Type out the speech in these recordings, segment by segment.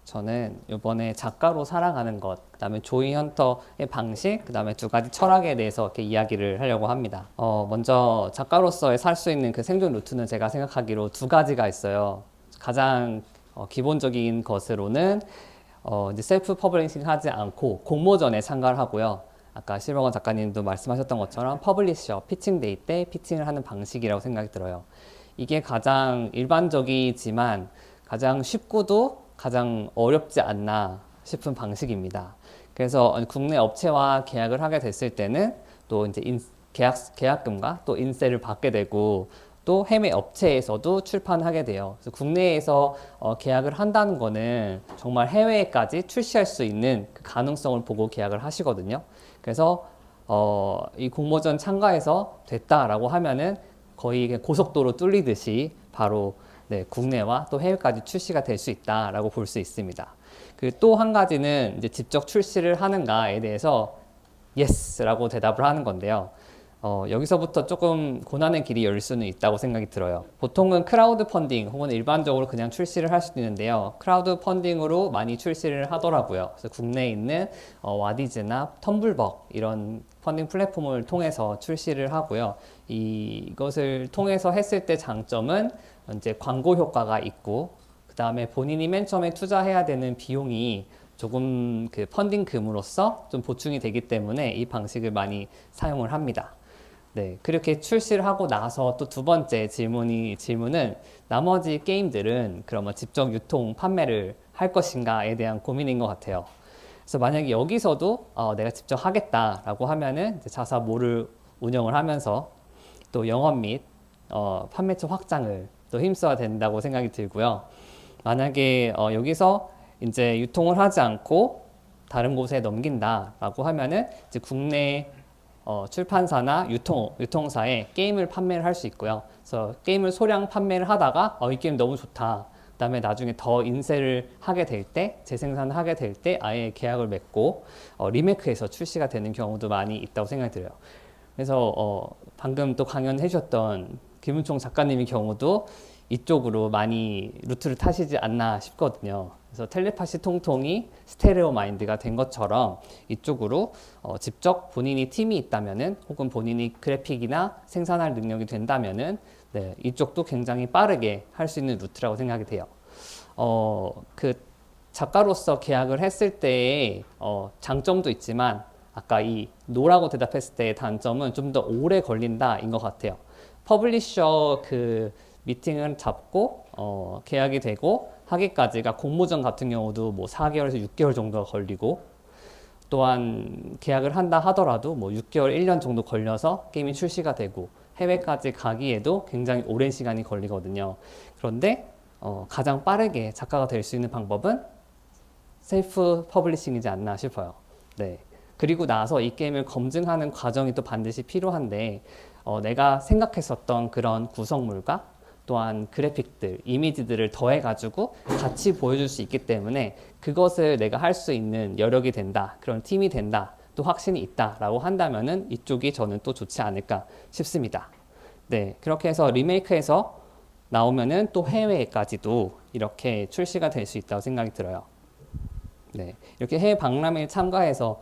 저는 이번에 작가로 살아가는 것, 그다음에 조이 헌터의 방식, 그다음에 두 가지 철학에 대해서 이렇게 이야기를 하려고 합니다. 먼저 작가로서의 살 수 있는 그 생존 루트는 제가 생각하기로 두 가지가 있어요. 가장 기본적인 것으로는 이제 셀프 퍼블리싱 하지 않고 공모전에 참가를 하고요. 아까 실버건 작가님도 말씀하셨던 것처럼 퍼블리셔, 피칭데이 때 피칭을 하는 방식이라고 생각이 들어요. 이게 가장 일반적이지만 가장 쉽고도 가장 어렵지 않나 싶은 방식입니다. 그래서 국내 업체와 계약을 하게 됐을 때는 또 이제 계약금과 또 인세를 받게 되고 또 해외 업체에서도 출판하게 돼요. 그래서 국내에서 계약을 한다는 거는 정말 해외에까지 출시할 수 있는 그 가능성을 보고 계약을 하시거든요. 그래서 이 공모전 참가해서 됐다라고 하면은 거의 고속도로 뚫리듯이 바로 네, 국내와 또 해외까지 출시가 될 수 있다라고 볼 수 있습니다. 그 또 한 가지는 이제 직접 출시를 하는가에 대해서 yes라고 대답을 하는 건데요. 여기서부터 조금 고난의 길이 열릴 수는 있다고 생각이 들어요. 보통은 크라우드 펀딩 혹은 일반적으로 그냥 출시를 할 수도 있는데요. 크라우드 펀딩으로 많이 출시를 하더라고요. 그래서 국내에 있는 와디즈나 텀블벅 이런 펀딩 플랫폼을 통해서 출시를 하고요. 이것을 통해서 했을 때 장점은 이제 광고 효과가 있고 그 다음에 본인이 맨 처음에 투자해야 되는 비용이 조금 그 펀딩금으로서 좀 보충이 되기 때문에 이 방식을 많이 사용을 합니다. 네, 그렇게 출시를 하고 나서 또 두 번째 질문은 나머지 게임들은 그러면 직접 유통, 판매를 할 것인가에 대한 고민인 것 같아요. 그래서 만약에 여기서도 내가 직접 하겠다라고 하면은 이제 자사몰을 운영을 하면서 또 영업 및 판매처 확장을 또 힘써야 된다고 생각이 들고요. 만약에 여기서 이제 유통을 하지 않고 다른 곳에 넘긴다라고 하면은 이제 국내 출판사나 유통사에 게임을 판매를 할 수 있고요. 그래서 게임을 소량 판매를 하다가 이 게임 너무 좋다. 그다음에 나중에 더 인쇄를 하게 될 때, 재생산을 하게 될 때 아예 계약을 맺고 리메이크해서 출시가 되는 경우도 많이 있다고 생각이 들어요. 그래서 방금 또 강연해 주셨던 김은총 작가님의 경우도 이쪽으로 많이 루트를 타시지 않나 싶거든요. 그래서 텔레파시 통통이 스테레오 마인드가 된 것처럼 이쪽으로 직접 본인이 팀이 있다면은 혹은 본인이 그래픽이나 생산할 능력이 된다면은 네, 이쪽도 굉장히 빠르게 할 수 있는 루트라고 생각이 돼요. 그 작가로서 계약을 했을 때의 장점도 있지만 아까 이 노라고 대답했을 때의 단점은 좀 더 오래 걸린다인 것 같아요. 퍼블리셔 그 미팅을 잡고 계약이 되고 하기까지가 공모전 같은 경우도 뭐 4개월에서 6개월 정도가 걸리고 또한 계약을 한다 하더라도 뭐 6개월, 1년 정도 걸려서 게임이 출시가 되고 해외까지 가기에도 굉장히 오랜 시간이 걸리거든요. 그런데 가장 빠르게 작가가 될 수 있는 방법은 셀프 퍼블리싱이지 않나 싶어요. 네. 그리고 나서 이 게임을 검증하는 과정이 또 반드시 필요한데 내가 생각했었던 그런 구성물과 또한 그래픽들, 이미지들을 더해가지고 같이 보여줄 수 있기 때문에 그것을 내가 할 수 있는 여력이 된다, 그런 팀이 된다, 또 확신이 있다라고 한다면은 이쪽이 저는 또 좋지 않을까 싶습니다. 네, 그렇게 해서 리메이크해서 나오면은 또 해외까지도 이렇게 출시가 될 수 있다고 생각이 들어요. 네, 이렇게 해외 박람회에 참가해서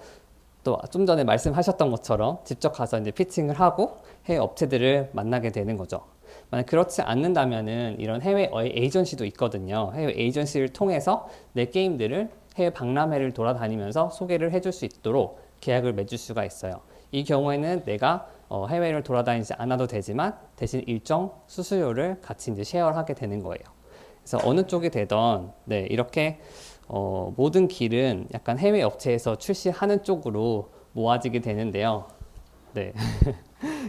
또 좀 전에 말씀하셨던 것처럼 직접 가서 이제 피칭을 하고 해외 업체들을 만나게 되는 거죠. 만약 그렇지 않는다면은 이런 해외 에이전시도 있거든요. 해외 에이전시를 통해서 내 게임들을 해외 박람회를 돌아다니면서 소개를 해줄 수 있도록 계약을 맺을 수가 있어요. 이 경우에는 내가 해외를 돌아다니지 않아도 되지만 대신 일정 수수료를 같이 이제 쉐어를 하게 되는 거예요. 그래서 어느 쪽이 되던 네, 이렇게 모든 길은 약간 해외 업체에서 출시하는 쪽으로 모아지게 되는데요. 네.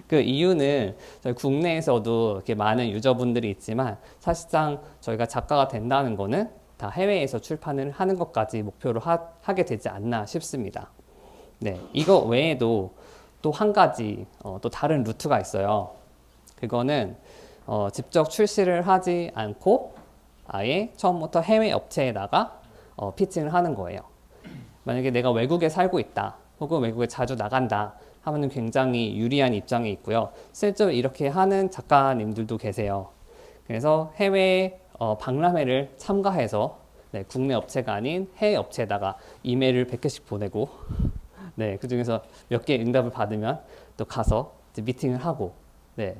그 이유는 저희 국내에서도 이렇게 많은 유저분들이 있지만 사실상 저희가 작가가 된다는 거는 다 해외에서 출판을 하는 것까지 목표로 하게 되지 않나 싶습니다. 네. 이거 외에도 또 한 가지 또 다른 루트가 있어요. 그거는 직접 출시를 하지 않고 아예 처음부터 해외 업체에다가 피칭을 하는 거예요. 만약에 내가 외국에 살고 있다 혹은 외국에 자주 나간다 하면 굉장히 유리한 입장에 있고요. 실제로 이렇게 하는 작가님들도 계세요. 그래서 해외 박람회를 참가해서 네, 국내 업체가 아닌 해외 업체에다가 이메일을 100개씩 보내고 네, 그 중에서 몇 개 응답을 받으면 또 가서 이제 미팅을 하고 네,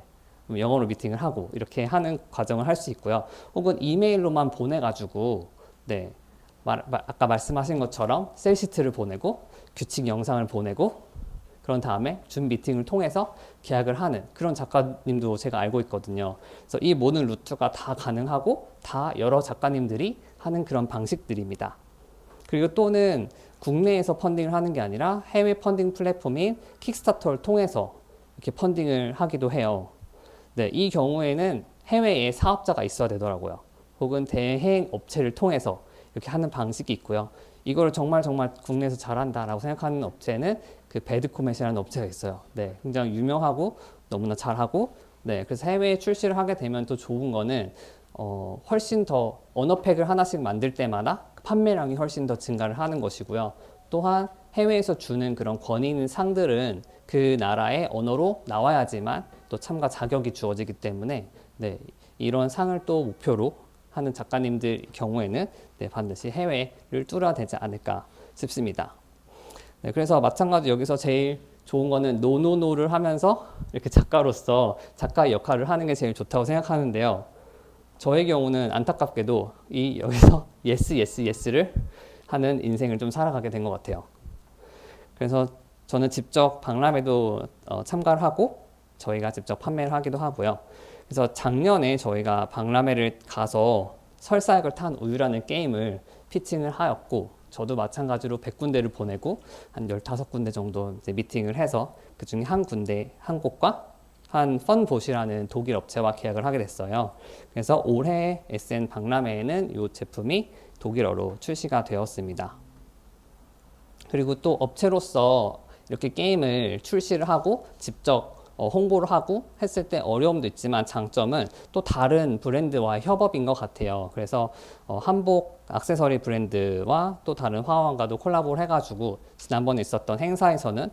영어로 미팅을 하고 이렇게 하는 과정을 할 수 있고요. 혹은 이메일로만 보내가지고 네, 아까 말씀하신 것처럼 셀시트를 보내고 규칙 영상을 보내고 그런 다음에 줌 미팅을 통해서 계약을 하는 그런 작가님도 제가 알고 있거든요. 그래서 이 모든 루트가 다 가능하고 다 여러 작가님들이 하는 그런 방식들입니다. 그리고 또는 국내에서 펀딩을 하는 게 아니라 해외 펀딩 플랫폼인 킥스타터를 통해서 이렇게 펀딩을 하기도 해요. 네, 이 경우에는 해외에 사업자가 있어야 되더라고요. 혹은 대행 업체를 통해서 이렇게 하는 방식이 있고요. 이걸 정말 국내에서 잘한다라고 생각하는 업체는 그 배드코멧이라는 업체가 있어요. 네, 굉장히 유명하고 너무나 잘하고 네, 그래서 해외에 출시를 하게 되면 또 좋은 거는 훨씬 더 언어팩을 하나씩 만들 때마다 판매량이 훨씬 더 증가를 하는 것이고요. 또한 해외에서 주는 그런 권위 있는 상들은 그 나라의 언어로 나와야지만 또 참가 자격이 주어지기 때문에 네, 이런 상을 또 목표로 하는 작가님들 경우에는 네, 반드시 해외를 뚫어야 되지 않을까 싶습니다. 네, 그래서 마찬가지로 여기서 제일 좋은 거는 노노노를 하면서 이렇게 작가로서 작가의 역할을 하는 게 제일 좋다고 생각하는데요. 저의 경우는 안타깝게도 이 여기서 예스 예스 예스를 하는 인생을 좀 살아가게 된 것 같아요. 그래서 저는 직접 박람회도 참가를 하고 저희가 직접 판매를 하기도 하고요. 그래서 작년에 저희가 박람회를 가서 설사약을 탄 우유라는 게임을 피칭을 하였고 저도 마찬가지로 100군데를 보내고 한 15군데 정도 이제 미팅을 해서 그 중에 한 곳과 한 펀봇이라는 독일 업체와 계약을 하게 됐어요. 그래서 올해 SN 박람회에는 이 제품이 독일어로 출시가 되었습니다. 그리고 또 업체로서 이렇게 게임을 출시를 하고 직접 홍보를 하고 했을 때 어려움도 있지만 장점은 또 다른 브랜드와의 협업인 것 같아요. 그래서 한복 액세서리 브랜드와 또 다른 화원과도 콜라보를 해가지고 지난번에 있었던 행사에서는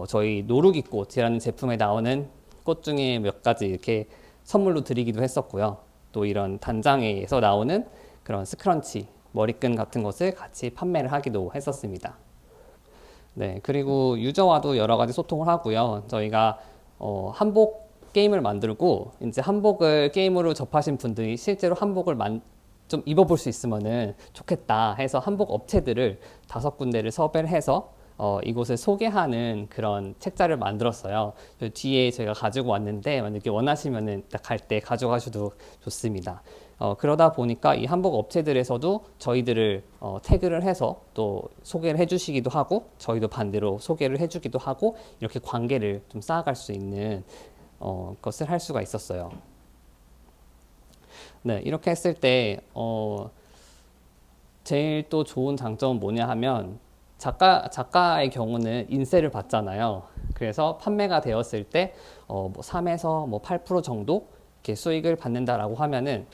저희 노루기꽃이라는 제품에 나오는 꽃 중에 몇 가지 이렇게 선물로 드리기도 했었고요. 또 이런 단장에서 나오는 그런 스크런치, 머리끈 같은 것을 같이 판매를 하기도 했었습니다. 네, 그리고 유저와도 여러 가지 소통을 하고요. 저희가 한복 게임을 만들고 이제 한복을 게임으로 접하신 분들이 실제로 한복을 좀 입어볼 수 있으면은 좋겠다 해서 한복 업체들을 5군데를 섭외를 해서 이곳을 소개하는 그런 책자를 만들었어요. 뒤에 저희가 가지고 왔는데 만약에 원하시면은 갈 때 가져가셔도 좋습니다. 그러다 보니까 이 한복 업체들에서도 저희들을 태그를 해서 또 소개를 해주시기도 하고 저희도 반대로 소개를 해주기도 하고 이렇게 관계를 좀 쌓아갈 수 있는 것을 할 수가 있었어요. 네, 이렇게 했을 때 제일 또 좋은 장점은 뭐냐 하면 작가의 경우는 인세를 받잖아요. 그래서 판매가 되었을 때 뭐 3에서 뭐 8% 정도 이렇게 수익을 받는다라고 하면은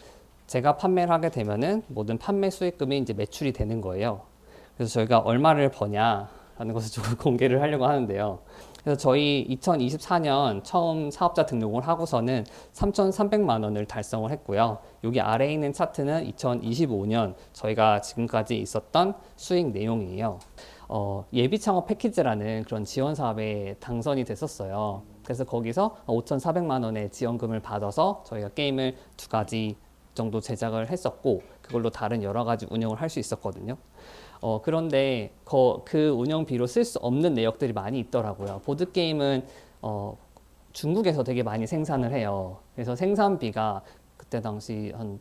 제가 판매를 하게 되면은 모든 판매 수익금이 이제 매출이 되는 거예요. 그래서 저희가 얼마를 버냐라는 것을 좀 공개를 하려고 하는데요. 그래서 저희 2024년 처음 사업자 등록을 하고서는 3,300만 원을 달성을 했고요. 여기 아래에 있는 차트는 2025년 저희가 지금까지 있었던 수익 내용이에요. 예비 창업 패키지라는 그런 지원 사업에 당선이 됐었어요. 그래서 거기서 5,400만 원의 지원금을 받아서 저희가 게임을 2가지 정도 제작을 했었고 그걸로 다른 여러 가지 운영을 할 수 있었거든요. 그런데 그 운영비로 쓸 수 없는 내역들이 많이 있더라고요. 보드게임은 중국에서 되게 많이 생산을 해요. 그래서 생산비가 그때 당시 한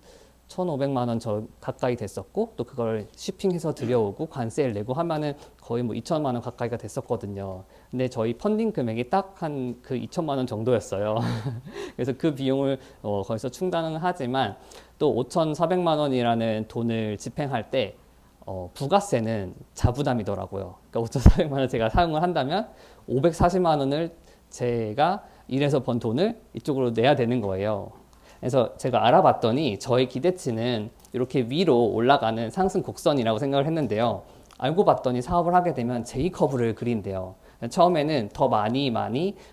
1,500만 원 가까이 됐었고 또 그걸 shipping해서 들여오고 관세를 내고 하면은 거의 뭐 2천만 원 가까이가 됐었거든요. 근데 저희 펀딩 금액이 딱 한 그 2천만 원 정도였어요. 그래서 그 비용을 거기서 충당은 하지만 또 5,400만 원이라는 돈을 집행할 때 부가세는 자부담이더라고요. 그러니까 5,400만 원 제가 사용을 한다면 540만 원을 제가 일해서 번 돈을 이쪽으로 내야 되는 거예요. 그래서 제가 알아봤더니 저의 기대치는 이렇게 위로 올라가는 상승 곡선이라고 생각을 했는데요. 알고 봤더니 사업을 하게 되면 J커브를 그린대요. 처음에는 더 많이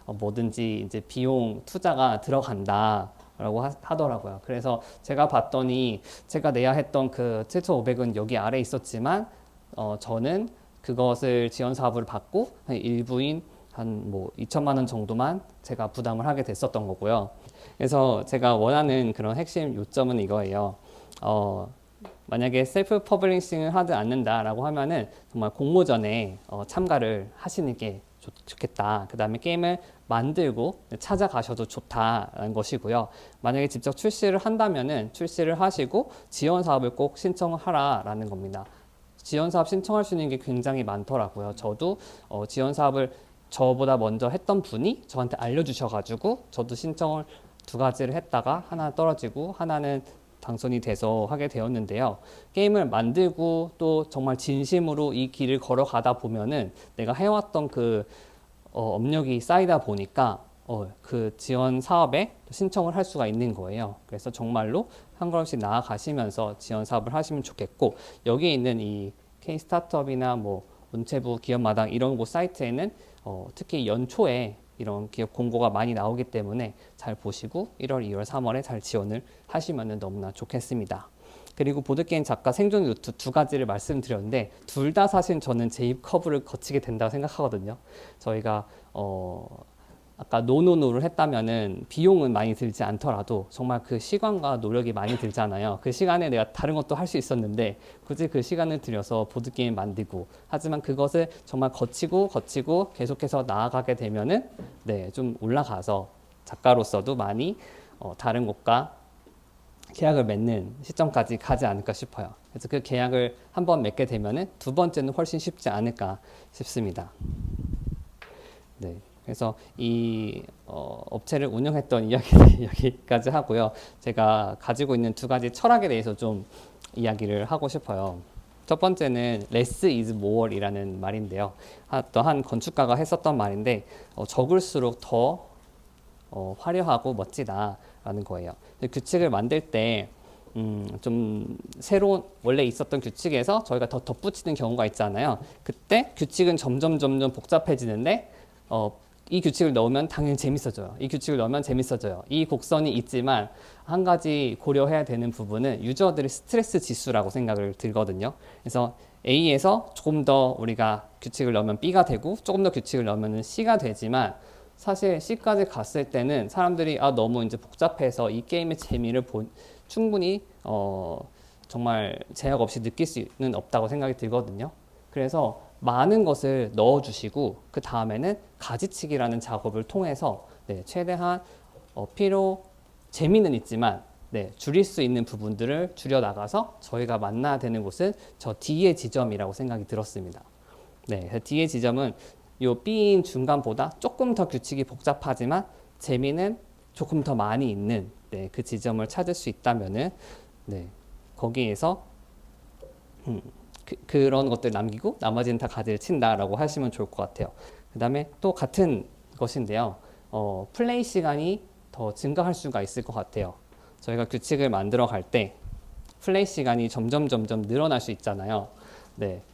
뭐든지 이제 비용 투자가 들어간다. 라고 하더라고요. 그래서 제가 봤더니 제가 내야 했던 그 7,500은 여기 아래 있었지만 저는 그것을 지원 사업을 받고 한 일부인 한 뭐 2천만 원 정도만 제가 부담을 하게 됐었던 거고요. 그래서 제가 원하는 그런 핵심 요점은 이거예요. 만약에 셀프 퍼블리싱을 하지 않는다라고 하면은 정말 공모전에 참가를 하시는 게 좋겠다. 그 다음에 게임을 만들고 찾아가셔도 좋다라는 것이고요. 만약에 직접 출시를 한다면은 출시를 하시고 지원 사업을 꼭 신청하라라는 겁니다. 지원 사업 신청할 수 있는 게 굉장히 많더라고요. 저도 지원 사업을 저보다 먼저 했던 분이 저한테 알려주셔가지고 저도 신청을 두 가지를 했다가 하나 떨어지고 하나는 당선이 돼서 하게 되었는데요. 게임을 만들고 또 정말 진심으로 이 길을 걸어가다 보면은 내가 해왔던 그 업력이 쌓이다 보니까 그 지원 사업에 신청을 할 수가 있는 거예요. 그래서 정말로 한 걸음씩 나아가시면서 지원 사업을 하시면 좋겠고, 여기에 있는 이 K 스타트업이나 뭐 문체부 기업마당 이런 곳 사이트에는 특히 연초에 이런 기업 공고가 많이 나오기 때문에 잘 보시고 1월, 2월, 3월에 잘 지원을 하시면 너무나 좋겠습니다. 그리고 보드게임 작가 생존 루트 두 가지를 말씀드렸는데 둘 다 사실 저는 재입 커브를 거치게 된다고 생각하거든요. 저희가 아까 노노노를 했다면은 비용은 많이 들지 않더라도 정말 그 시간과 노력이 많이 들잖아요. 그 시간에 내가 다른 것도 할 수 있었는데 굳이 그 시간을 들여서 보드게임 만들고, 하지만 그것을 정말 거치고 계속해서 나아가게 되면은 좀 올라가서 작가로서도 많이 다른 곳과 계약을 맺는 시점까지 가지 않을까 싶어요. 그래서 그 계약을 한번 맺게 되면은 두 번째는 훨씬 쉽지 않을까 싶습니다. 그래서 이 업체를 운영했던 이야기를 여기까지 하고요. 제가 가지고 있는 두 가지 철학에 대해서 좀 이야기를 하고 싶어요. 첫 번째는 less is more이라는 말인데요. 또 한 건축가가 했었던 말인데 적을수록 더 화려하고 멋지다라는 거예요. 규칙을 만들 때 좀 새로운 원래 있었던 규칙에서 저희가 더 덧붙이는 경우가 있잖아요. 그때 규칙은 점점 복잡해지는데 이 규칙을 넣으면 당연히 재밌어져요. 이 규칙을 넣으면 재밌어져요. 이 곡선이 있지만 한 가지 고려해야 되는 부분은 유저들의 스트레스 지수라고 생각을 들거든요. 그래서 A에서 조금 더 우리가 규칙을 넣으면 B가 되고 조금 더 규칙을 넣으면 C가 되지만 사실 C까지 갔을 때는 사람들이 너무 이제 복잡해서 이 게임의 재미를 충분히 정말 제약 없이 느낄 수는 없다고 생각이 들거든요. 그래서 많은 것을 넣어주시고 그 다음에는 가지치기라는 작업을 통해서 최대한 재미는 있지만 줄일 수 있는 부분들을 줄여 나가서 저희가 만나야 되는 곳은 저 D의 지점이라고 생각이 들었습니다. D의 지점은 요 B인 중간보다 조금 더 규칙이 복잡하지만 재미는 조금 더 많이 있는 그 지점을 찾을 수 있다면은 거기에서 그런 것들 남기고 나머지는 다 가지를 친다라고 하시면 좋을 것 같아요. 그 다음에 또 같은 것인데요. 플레이 시간이 더 증가할 수가 있을 것 같아요. 저희가 규칙을 만들어 갈 때 플레이 시간이 점점 늘어날 수 있잖아요.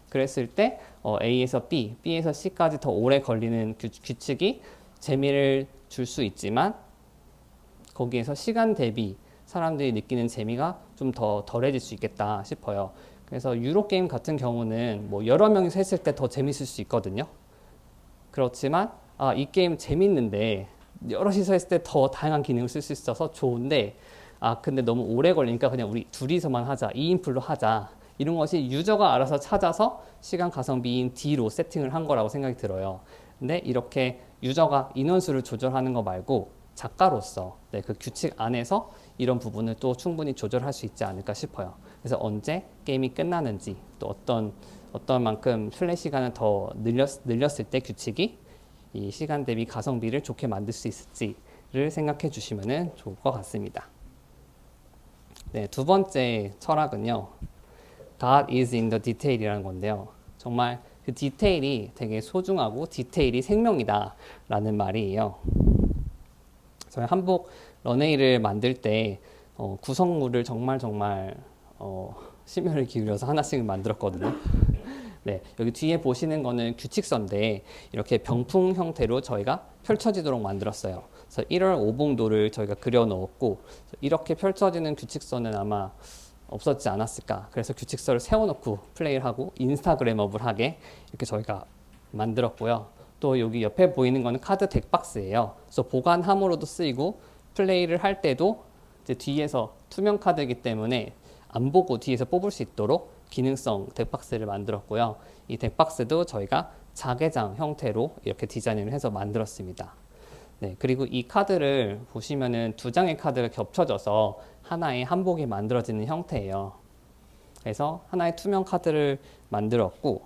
그랬을 때 A에서 B, B에서 C까지 더 오래 걸리는 규칙이 재미를 줄 수 있지만 거기에서 시간 대비 사람들이 느끼는 재미가 좀 더 덜해질 수 있겠다 싶어요. 그래서 유로게임 같은 경우는 뭐 여러 명이서 했을 때 더 재밌을 수 있거든요. 그렇지만 이 게임 재밌는데 여럿이서 했을 때 더 다양한 기능을 쓸 수 있어서 좋은데 근데 너무 오래 걸리니까 그냥 우리 둘이서만 하자, 2인풀로 하자, 이런 것이 유저가 알아서 찾아서 시간 가성비인 D로 세팅을 한 거라고 생각이 들어요. 근데 이렇게 유저가 인원수를 조절하는 거 말고 작가로서 그 규칙 안에서 이런 부분을 또 충분히 조절할 수 있지 않을까 싶어요. 그래서 언제 게임이 끝나는지, 또 어떤 만큼 플레이 시간을 더 늘렸을 때 규칙이 이 시간 대비 가성비를 좋게 만들 수 있을지를 생각해 주시면 좋을 것 같습니다. 두 번째 철학은요, God is in the detail이라는 건데요. 정말 그 디테일이 되게 소중하고 디테일이 생명이다 라는 말이에요. 저희 한복 런웨이를 만들 때 구성물을 정말 심혈을 기울여서 하나씩 만들었거든요. 여기 뒤에 보시는 거는 규칙서인데 이렇게 병풍 형태로 저희가 펼쳐지도록 만들었어요. 그래서 1월 오봉도를 저희가 그려 넣었고 이렇게 펼쳐지는 규칙서는 아마 없었지 않았을까. 그래서 규칙서를 세워놓고 플레이를 하고 인스타그램업을 하게 이렇게 저희가 만들었고요. 또 여기 옆에 보이는 거는 카드 덱박스예요. 그래서 보관함으로도 쓰이고 플레이를 할 때도 이제 뒤에서 투명 카드이기 때문에 안 보고 뒤에서 뽑을 수 있도록 기능성 덱박스를 만들었고요. 이 덱박스도 저희가 자개장 형태로 이렇게 디자인을 해서 만들었습니다. 네, 그리고 이 카드를 보시면은 두 장의 카드가 겹쳐져서 하나의 한복이 만들어지는 형태예요. 그래서 하나의 투명 카드를 만들었고,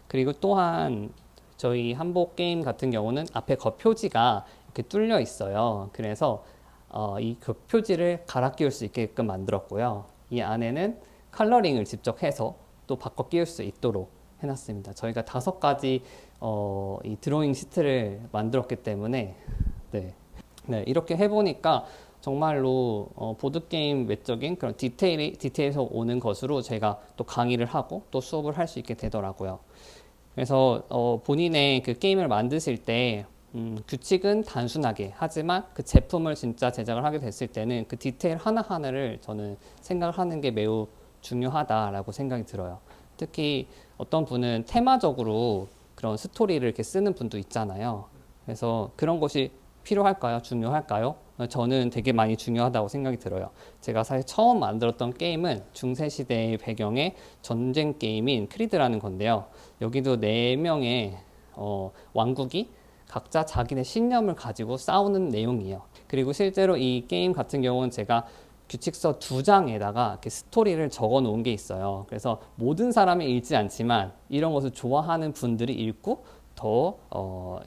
그리고 또한 저희 한복 게임 같은 경우는 앞에 겉표지가 이렇게 뚫려 있어요. 그래서 이 겉표지를 갈아 끼울 수 있게끔 만들었고요. 이 안에는 컬러링을 직접 해서 또 바꿔 끼울 수 있도록 해놨습니다. 저희가 5가지 이 드로잉 시트를 만들었기 때문에 네, 이렇게 해보니까 정말로 보드게임 외적인 그런 디테일에서 오는 것으로 제가 또 강의를 하고 또 수업을 할 수 있게 되더라고요. 그래서 본인의 그 게임을 만드실 때 규칙은 단순하게 하지만 그 제품을 진짜 제작을 하게 됐을 때는 그 디테일 하나하나를 저는 생각을 하는 게 매우 중요하다라고 생각이 들어요. 특히 어떤 분은 테마적으로 그런 스토리를 이렇게 쓰는 분도 있잖아요. 그래서 그런 것이 필요할까요? 중요할까요? 저는 되게 많이 중요하다고 생각이 들어요. 제가 사실 처음 만들었던 게임은 중세시대의 배경의 전쟁 게임인 크리드라는 건데요. 여기도 4명의 왕국이 각자 자기네 신념을 가지고 싸우는 내용이에요. 그리고 실제로 이 게임 같은 경우는 제가 규칙서 2장에다가 이렇게 스토리를 적어 놓은 게 있어요. 그래서 모든 사람이 읽지 않지만 이런 것을 좋아하는 분들이 읽고 더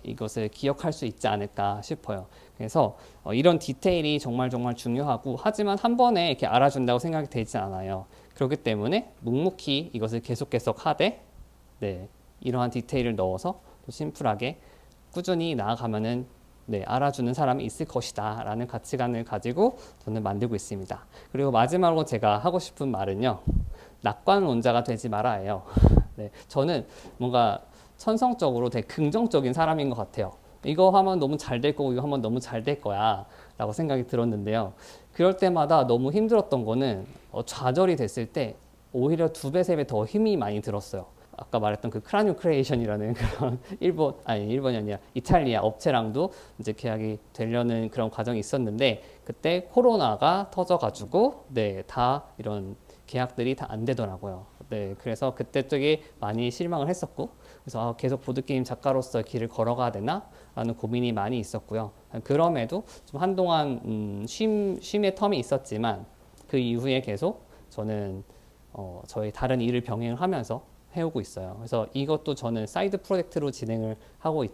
이것을 기억할 수 있지 않을까 싶어요. 그래서 이런 디테일이 정말 중요하고 하지만 한 번에 이렇게 알아준다고 생각이 되지 않아요. 그렇기 때문에 묵묵히 이것을 계속 하되 네, 이러한 디테일을 넣어서 또 심플하게 꾸준히 나아가면은 네, 알아주는 사람이 있을 것이다 라는 가치관을 가지고 저는 만들고 있습니다. 그리고 마지막으로 제가 하고 싶은 말은요, 낙관론자가 되지 말아요. 네, 저는 뭔가 천성적으로 되게 긍정적인 사람인 것 같아요. 이거 하면 너무 잘 될 거고 이거 하면 너무 잘 될 거야 라고 생각이 들었는데요. 그럴 때마다 너무 힘들었던 거는 좌절이 됐을 때 오히려 2배, 3배 더 힘이 많이 들었어요. 아까 말했던 그 크라뉴 크리에이션이라는 그런 일본이 아니라 이탈리아 업체랑도 이제 계약이 되려는 그런 과정이 있었는데 그때 코로나가 터져가지고 네, 다 이런 계약들이 다 안 되더라고요. 네, 그래서 그때 되게 많이 실망을 했었고 그래서 계속 보드게임 작가로서 길을 걸어가야 되나? 라는 고민이 많이 있었고요. 그럼에도 좀 한동안 쉼의 텀이 있었지만 그 이후에 계속 저는 저희 다른 일을 병행을 하면서 해오고 있어요. 그래서 이것도 저는 사이드 프로젝트로 진행을 하고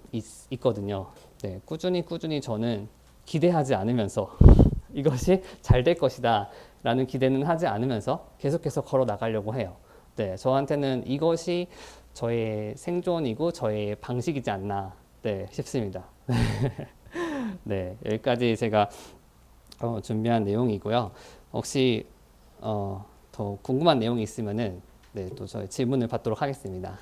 있거든요. 네, 꾸준히 저는 기대하지 않으면서 이것이 잘 될 것이다 라는 기대는 하지 않으면서 계속해서 걸어 나가려고 해요. 네, 저한테는 이것이 저의 생존이고 저의 방식이지 않나 네, 싶습니다. 네, 여기까지 제가 준비한 내용이고요. 혹시 더 궁금한 내용이 있으면은 네, 또 저희 질문을 받도록 하겠습니다.